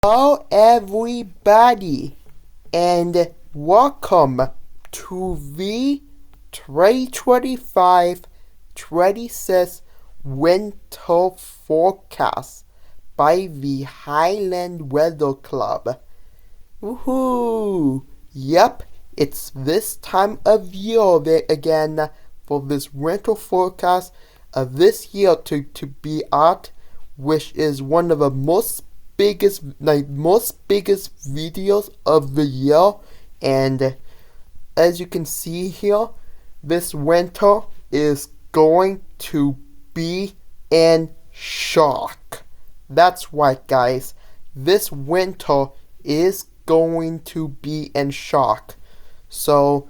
Hello everybody and welcome to the 2025-26 winter forecast by the Highland Weather Club. Woohoo! Yep, it's this time of year again for this winter forecast of this year to be out, which is one of the most biggest videos of the year. And as you can see here, this winter is going to be in shock. That's right, guys, this winter is going to be in shock. So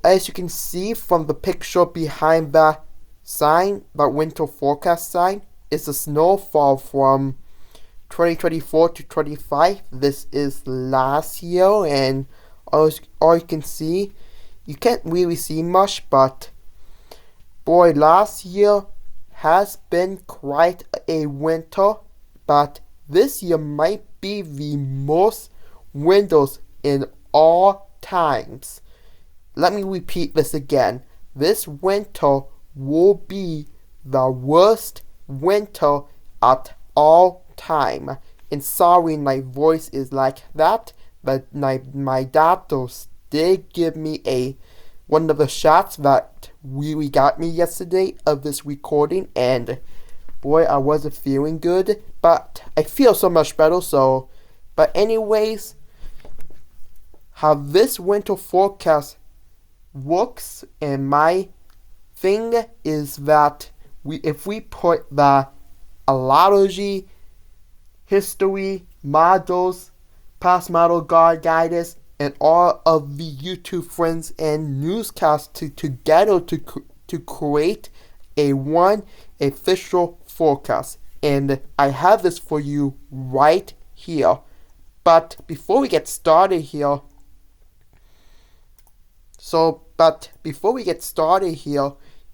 as you can see from the picture behind the sign, that winter forecast sign, is a snowfall from 2024 to 25. This is last year, and as you can see, you can't really see much, but boy, last year has been quite a winter, but this year might be the most winters in all times. Let me repeat this again. This winter will be the worst winter at all time. And sorry my voice is like that, but my doctors did give me one of the shots that really got me yesterday of this recording, and boy, I wasn't feeling good, but I feel so much better. But anyways, how this winter forecast works, and my thing is that if we put the allergy, history, models, past model guidance, and all of the YouTube friends and newscasts together to create one official forecast. And I have this for you right here. But before we get started here,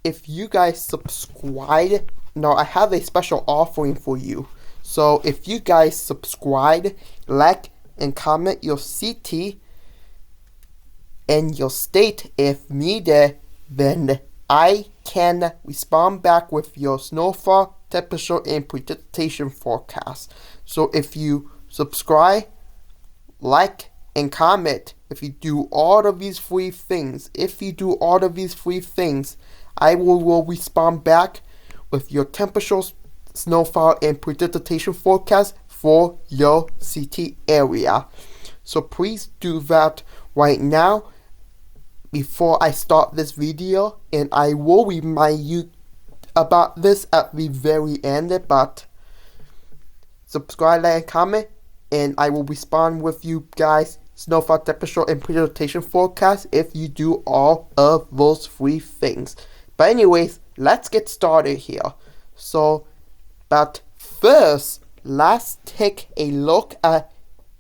if you guys subscribe, now I have a special offering for you. So if you guys subscribe, like, and comment your city and your state if needed, then I can respond back with your snowfall, temperature, and precipitation forecast. So if you subscribe, like, and comment, if you do all of these three things, I will respond back with your temperatures, snowfall, and precipitation forecast for your city area. So please do that right now before I start this video, and I will remind you about this at the very end. But subscribe, like, and comment, and I will respond with you guys snowfall, temperature, and precipitation forecast if you do all of those three things. But anyways, let's get started here. But first, let's take a look at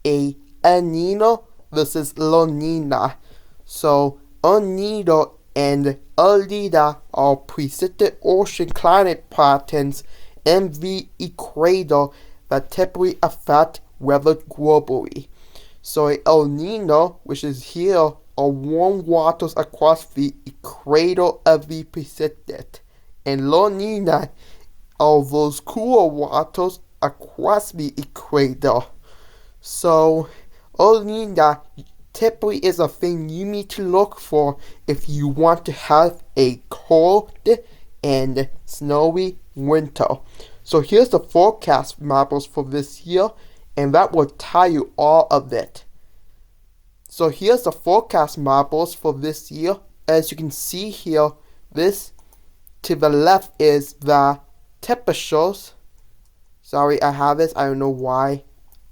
a El Nino versus La Nina. So El Nino and El Nina are persistent ocean climate patterns in the equator that typically affect weather globally. So El Nino, which is here, are warm waters across the equator of the Pacific, and La Nina are those cooler waters across the equator. So El Nino typically is a thing you need to look for if you want to have a cold and snowy winter. So here's the forecast models for this year, and that will tell you all of it. So here's the forecast models for this year. As you can see here, this to the left is the temperatures. Sorry, I have this. I don't know why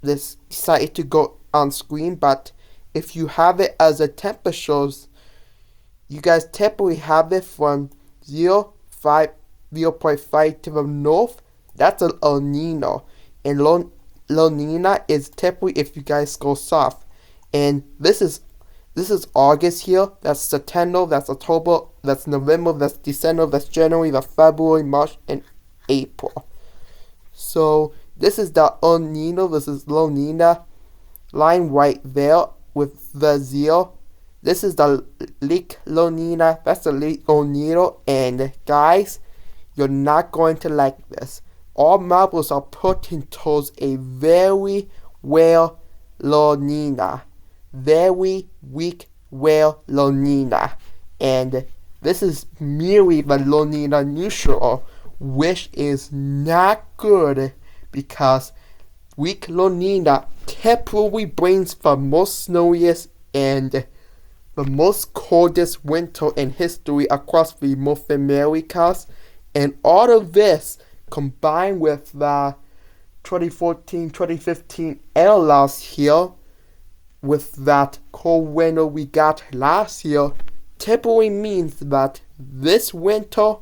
this decided to go on screen, but if you have it as a temperatures, you guys typically have it from 0.5 to the north. That's an El Nino, and La Nina is typically if you guys go south. And this is August here, that's September, that's October, that's November, that's December, that's January, that's February, March, and April. So This is the El Nino versus La Nina line right there with the zero. This is the Lake La Nina. That's the Lake El Nino. And guys, you're not going to like this. All marbles are pointing towards a very well La Nina. Very weak well La Nina. And this is merely the La Nina neutral, which is not good because weak La Nina temporarily brings the most snowiest and the most coldest winter in history across the North Americas. And all of this combined with the 2014-2015 air loss here, with that cold winter we got last year, temporarily means that this winter,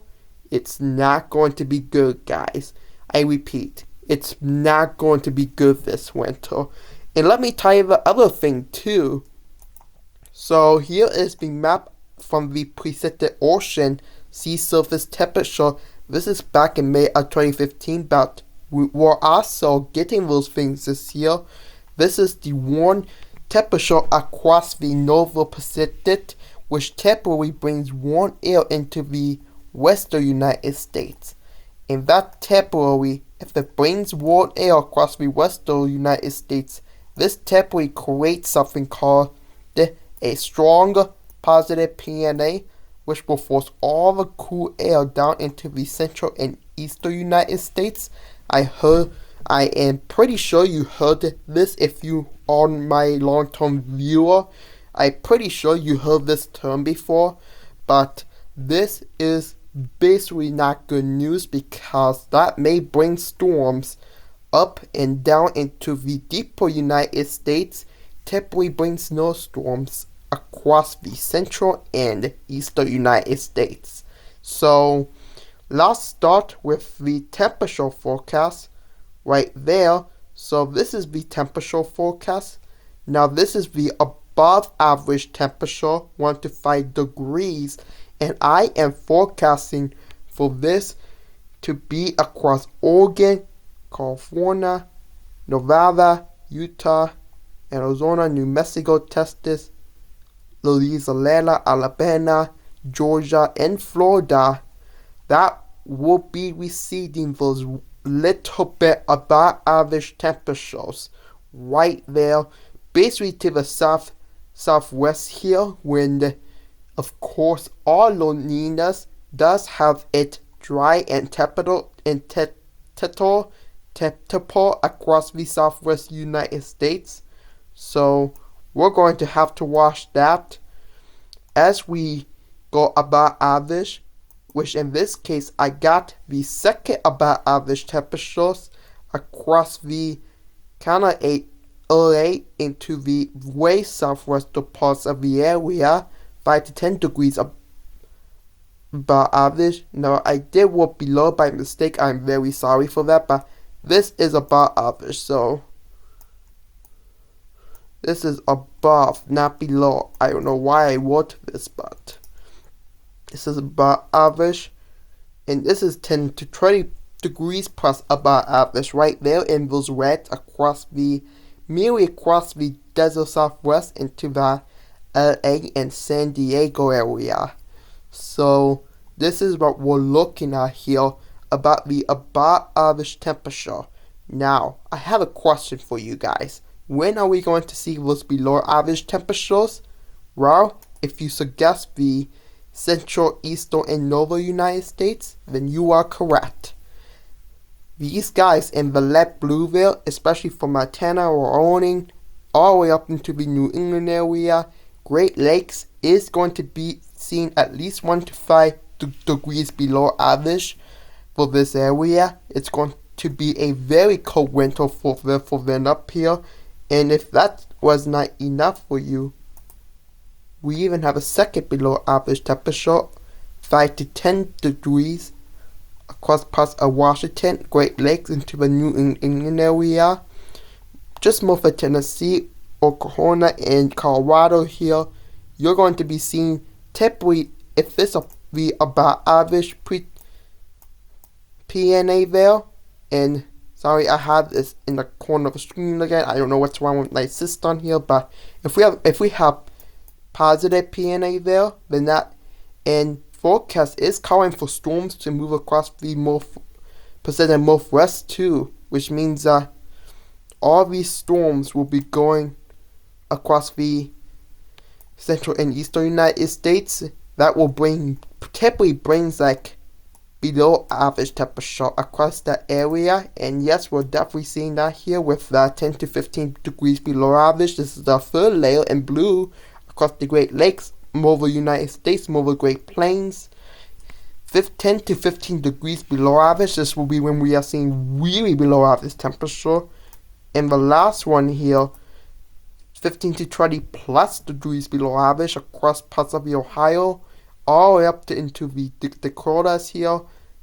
it's not going to be good, guys. I repeat, it's not going to be good this winter. And let me tell you the other thing too. So here is the map from the Pacific Ocean sea surface temperature. This is back in May of 2015, but we were also getting those things this year. This is the warm temperature across the Northern Pacific, which temporarily brings warm air into the western United States. And that temporarily, if it brings warm air across the western United States, this temporarily creates something called a strong positive PNA, which will force all the cool air down into the central and eastern United States. I am pretty sure you heard this if you are my long-term viewer. I'm pretty sure you heard this term before, but this is basically not good news because that may bring storms up and down into the deeper United States, temporarily bring snowstorms across the central and eastern United States. So let's start with the temperature forecast right there. So this is the temperature forecast. Now this is the above average temperature, 1 to 5 degrees, and I am forecasting for this to be across Oregon, California, Nevada, Utah, Arizona, New Mexico, Texas, Louisiana, Alabama, Georgia, and Florida. That will be receiving those little bit above average temperatures right there, basically to the southwest here, when of course all La Ninas does have it dry and temperate across the southwest United States. So we're going to have to watch that as we go above average, which in this case I got the second above average temperatures across the kind of LA into the way southwestern parts of the area, 5 to 10 degrees above average. Now I did work below by mistake, I'm very sorry for that, but this is above average, so this is above, not below. I don't know why I wrote this, but this is above average. And this is 10 to 20 degrees plus above average right there in those reds across the, merely across the desert southwest into the LA and San Diego area. So this is what we're looking at here about the above average temperature. Now, I have a question for you guys. When are we going to see those below average temperatures? Well, if you suggest the central, eastern, and northern United States, then you are correct. These guys in the light blue there, especially from Montana or Wyoming, all the way up into the New England area, Great Lakes is going to be seen at least 1 to 5 degrees below average for this area. It's going to be a very cold winter for them up here. And if that was not enough for you, we even have a second below average temperature, 5 to 10 degrees across parts of Washington, Great Lakes into the New England area. Just north of Tennessee, Oklahoma, and Colorado here, you're going to be seeing typically, if this be about average PNA there, and Sorry, I have this in the corner of the screen again. I don't know what's wrong with my system here, but if we have positive PNA there, then that and forecast is calling for storms to move across the Pacific Northwest too, which means all these storms will be going across the central and eastern United States. That will typically brings like below average temperature across that area, and yes, we're definitely seeing that here with 10 to 15 degrees below average. This is the third layer in blue across the Great Lakes, over the United States, over Great Plains. 10 to 15 degrees below average. This will be when we are seeing really below average temperature. And the last one here, 15 to 20 plus degrees below average across parts of the Ohio, all the way up into the Dakotas here.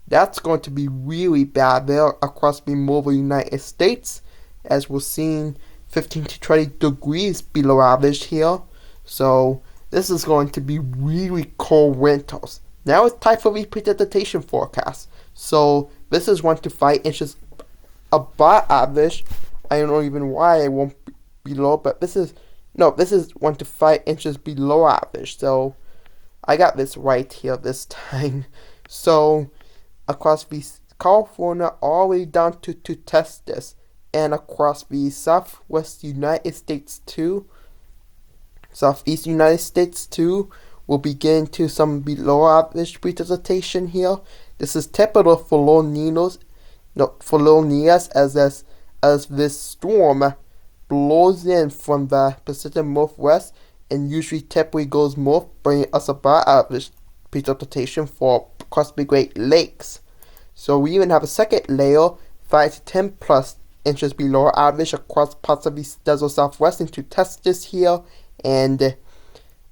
That's going to be really bad there across the more United States, as we're seeing 15 to 20 degrees below average here. So this is going to be really cold winters. Now it's time for the precipitation forecast. So this is 1 to 5 inches above average. I don't know even why I won't be below, but this is 1 to 5 inches below average. So I got this right here this time. So across the California all the way down to Texas, and across the southwest United States too, southeast United States too, we'll begin to some below average precipitation here. This is typical for low Ninos, as this storm blows in from the Pacific Northwest and usually typically goes north, bringing us above average precipitation for across the Great Lakes. So we even have a second layer, 5 to 10 plus inches below average across parts of the desert southwest into Texas here, and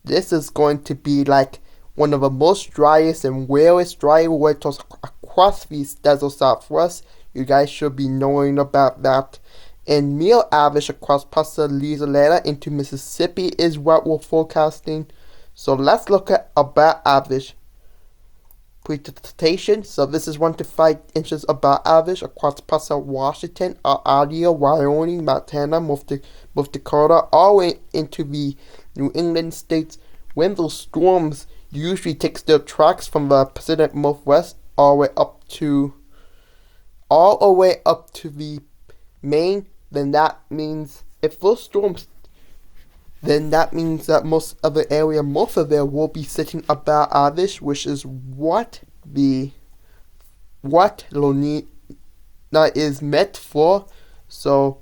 this is going to be like one of the most driest and rarest dry winters across the desert southwest. You guys should be knowing about that. And mean average across parts of Louisiana into Mississippi is what we're forecasting. So let's look at above average precipitation. So this is 1 to 5 inches above average across parts of Washington, Idaho, Wyoming, Montana, North Dakota, all the way into the New England states. When those storms usually takes their tracks from the Pacific Northwest all the way up to the Maine, then that means if those storms, then that means that most of the area, most of there will be sitting above average, which is what La Nina is meant for. So,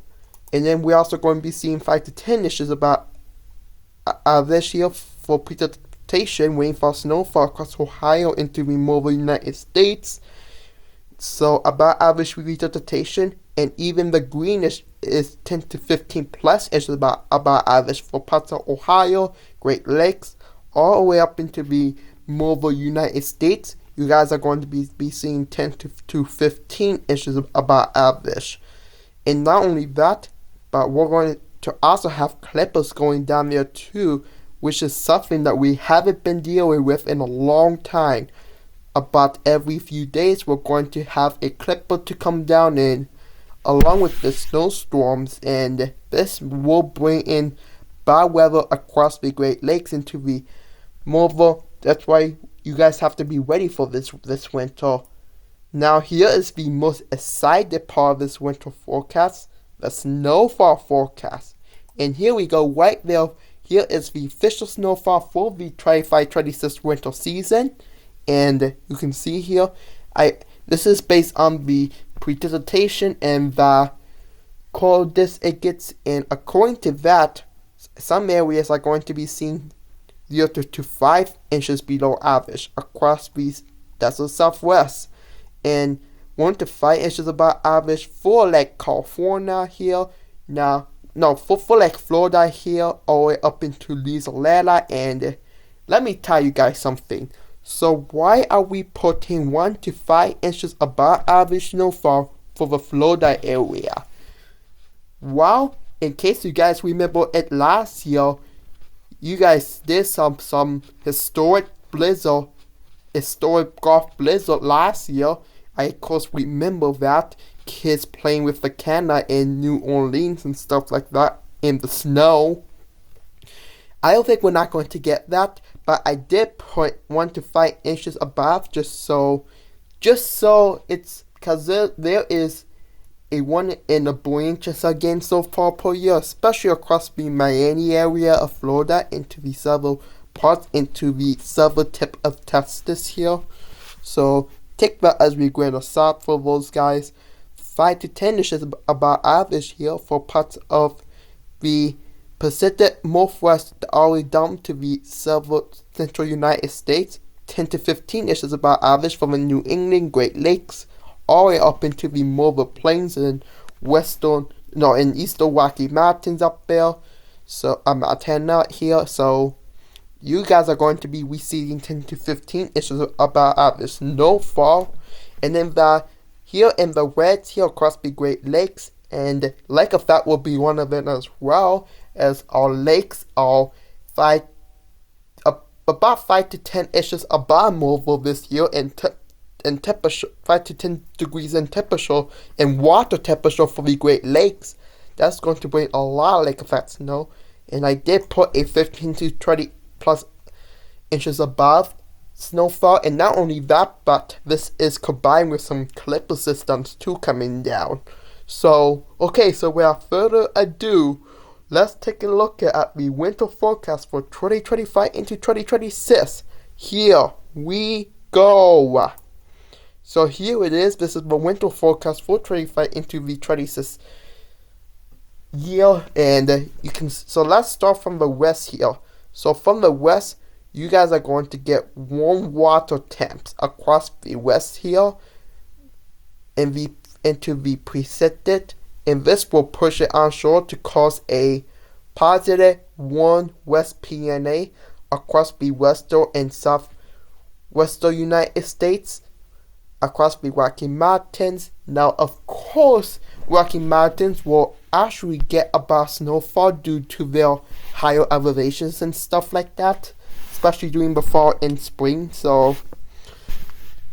and then we're also going to be seeing 5 to 10 inches about average here for precipitation, rainfall, snowfall across Ohio into the more United States. So above average precipitation, and even the greenish is 10 to 15 plus inches about average for parts of Ohio, Great Lakes, all the way up into the more United States. You guys are going to be seeing 10 to 15 inches about average. And not only that, but we're going to also have clippers going down there too, which is something that we haven't been dealing with in a long time. About every few days, we're going to have a clipper to come down in, along with the snowstorms, and this will bring in bad weather across the Great Lakes into the more. That's why you guys have to be ready for this winter. Now here is the most exciting part of this winter forecast, the snowfall forecast. And here we go right there. Here is the official snowfall for the 25-26 winter season. And you can see here, this is based on the precipitation and the coldest it gets. And according to that, some areas are going to be seeing 0 to 5 inches below average across the desert southwest, and 1 to 5 inches above average for like California here. For like Florida here, all the way up into Louisiana. And let me tell you guys something. So why are we putting 1 to 5 inches above average snowfall for the Florida area? Well, in case you guys remember it last year, you guys did some historic golf blizzard last year. I of course remember that. kids playing with the canna in New Orleans and stuff like that in the snow. I don't think we're not going to get that, but I did put 1 to 5 inches above just so it's because there is a 1 in a billion chance again so far per year, especially across the Miami area of Florida into the southern parts into the southern tip of Texas here. So take that as we grain of salt for those guys. 5 to 10 inches about average here for parts of the Pacific Northwest all the way down to the southern central United States. 10 to 15 inches about average from the New England Great Lakes all the way up into the Mobile Plains and eastern Rocky Mountains up there. So I'm at 10 out here. So you guys are going to be receiving 10 to 15 inches about average snowfall. And then here in the Reds here across the Great Lakes, and Lake Effect will be one of them as well, as our lakes are about 5 to 10 inches above normal this year in temperature, 5 to 10 degrees in temperature and water temperature for the Great Lakes. That's going to bring a lot of lake effect snow. And I did put a 15 to 20 plus inches above snowfall, and not only that, but this is combined with some clipper systems too coming down. So, okay, so without further ado, let's take a look at the winter forecast for 2025 into 2026. Here we go. So here it is. This is the winter forecast for 2025 into the 2026 year, and so let's start from the west here. So from the west, you guys are going to get warm water temps across the west here into the Pacific, and this will push it onshore to cause a positive 1 west PNA across the western and southwestern United States, across the Rocky Mountains. Now, of course, Rocky Mountains will actually get about snowfall due to their higher elevations and stuff like that, especially during the fall and spring. So,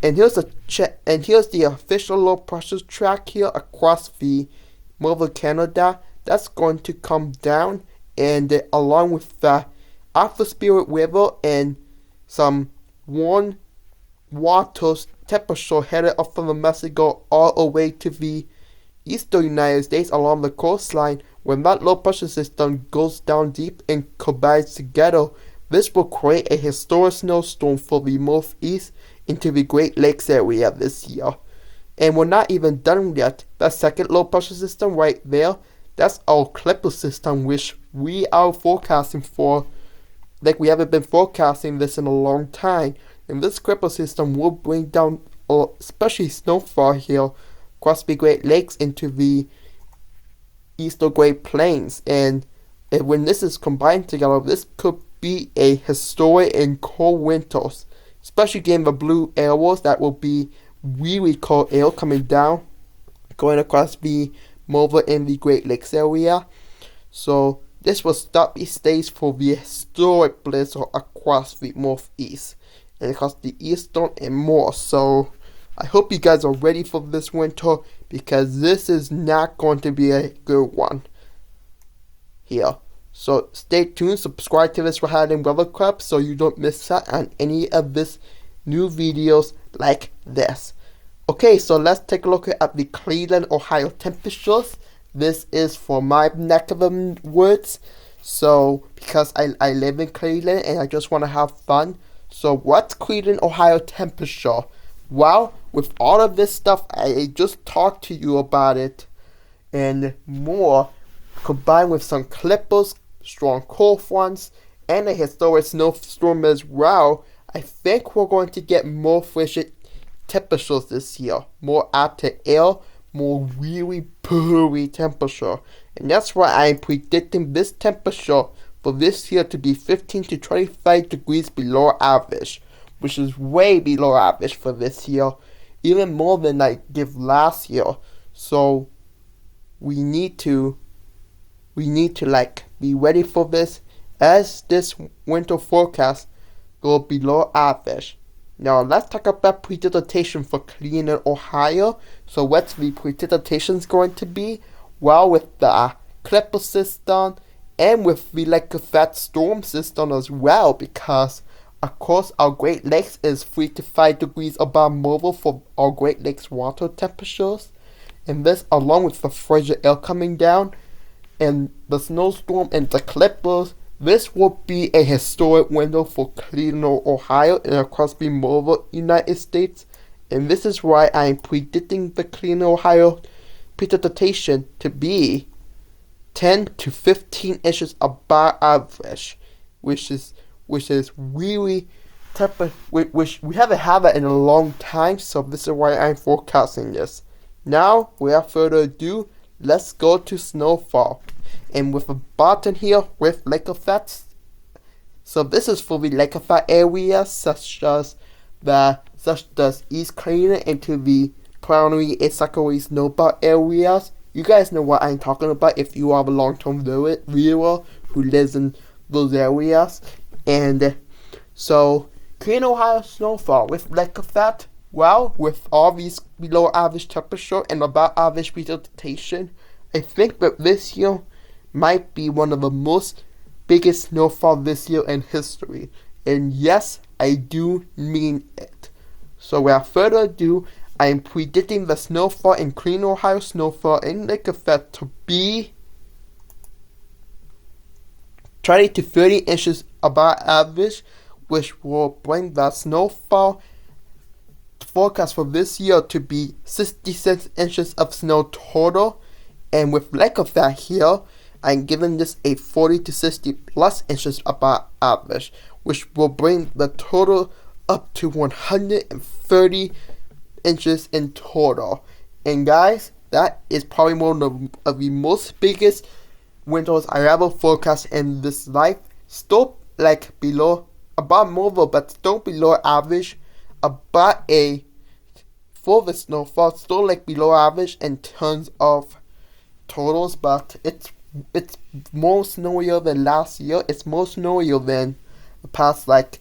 and here's the official low pressure track here across the Northern Canada. That's going to come down, and along with the Alpha Spirit River and some warm water temperature headed up from the Mexico all the way to the eastern United States along the coastline. When that low pressure system goes down deep and combines together, this will create a historic snowstorm for the northeast into the Great Lakes area this year. And we're not even done yet. That second low pressure system right there, that's our clipper system, which we are forecasting for. Like, we haven't been forecasting this in a long time. And this clipper system will bring down especially snowfall here across the Great Lakes into the eastern Great Plains. And when this is combined together, this could be a historic and cold winters, especially getting the blue arrows. That will be really cold air coming down, going across the Mobile and the Great Lakes area. So this will stop the stage for the historic blizzard across the northeast and across the eastern and more. So I hope you guys are ready for this winter, because this is not going to be a good one here. So stay tuned, subscribe to this Howden Weather Club so you don't miss out on any of this new videos like this. Okay, so let's take a look at the Cleveland, Ohio temperatures. This is for my neck of the woods. So, because I live in Cleveland and I just want to have fun. So, what's Cleveland, Ohio temperature? Well, with all of this stuff, I just talked to you about it and more, combined with some clippers, strong cold fronts, and a historic snowstorm as well, I think we're going to get more frigid temperatures this year. More active air, more really brewery temperature. And that's why I'm predicting this temperature for this year to be 15 to 25 degrees below average, which is way below average for this year, even more than I did last year. So we need to be ready for this, as this winter forecast go below average. Now let's talk about precipitation for Cleveland, Ohio. So what's the precipitation going to be? Well, with the Clipper system and with the that storm system as well, because of course our Great Lakes is 3 to 5 degrees above normal for our Great Lakes water temperatures. And this, along with the frigid air coming down and the snowstorm and the Clippers, this will be a historic window for Cleveland, Ohio, and across the mobile United States. And this is why I am predicting the Cleveland, Ohio precipitation to be 10 to 15 inches above average, which is really which we haven't had that in a long time. So this is why I'm forecasting this. Now, without further ado, let's go to snowfall. And with a button here with lake effects. So this is for the lake effect areas such as East Cleveland into the primary and secondary snowball areas. You guys know what I'm talking about if you are a long-term viewer who lives in those areas. And so Cleveland, Ohio snowfall with lake effect. Well, with all these below average temperature and above average precipitation, I think that this year might be one of the most biggest snowfall this year in history. And yes, I do mean it. So without further ado, I am predicting the snowfall in Cleveland, Ohio snowfall in lake effect to be 20 to 30 inches above average, which will bring the snowfall forecast for this year to be 66 inches of snow total. And with lake effect here, I'm giving this a 40 to 60 plus inches above average, which will bring the total up to 130 inches in total. And guys, that is probably one of the most biggest winters I ever forecast in this life. Still like below, above normal, but still below average. About a for the snowfall, still like below average in terms of totals, but it's more snowier than last year. It's more snowier than the past like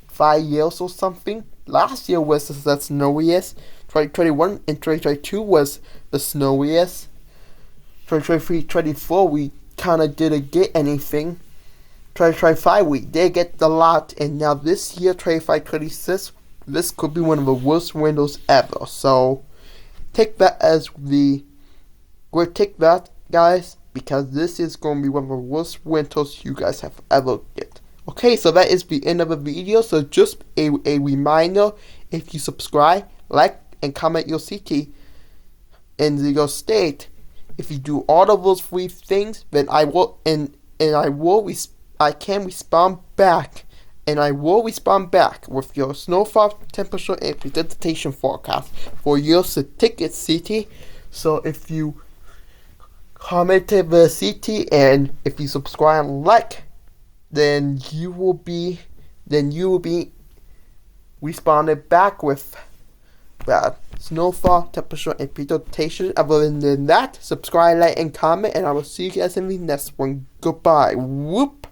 5 years or something. Last year was the snowiest. 2021 and 2022 was the snowiest. 2023, 2024 we kind of didn't get anything. 2025 we did get a lot, and now this year 25, 26, this could be one of the worst windows ever. So take that take that, guys, because this is going to be one of the worst winters you guys have ever get. Okay, so that is the end of the video. So just a reminder, if you subscribe, like, and comment your city in your state, if you do all of those 3 things, then I can respond back. And I will respond back with your snowfall, temperature, and precipitation forecast for your ticket city. So if you commented the city and if you subscribe and like, then you will be responded back with that snowfall, temperature, and precipitation. Other than that, subscribe, like, and comment, and I will see you guys in the next one. Goodbye. Whoop.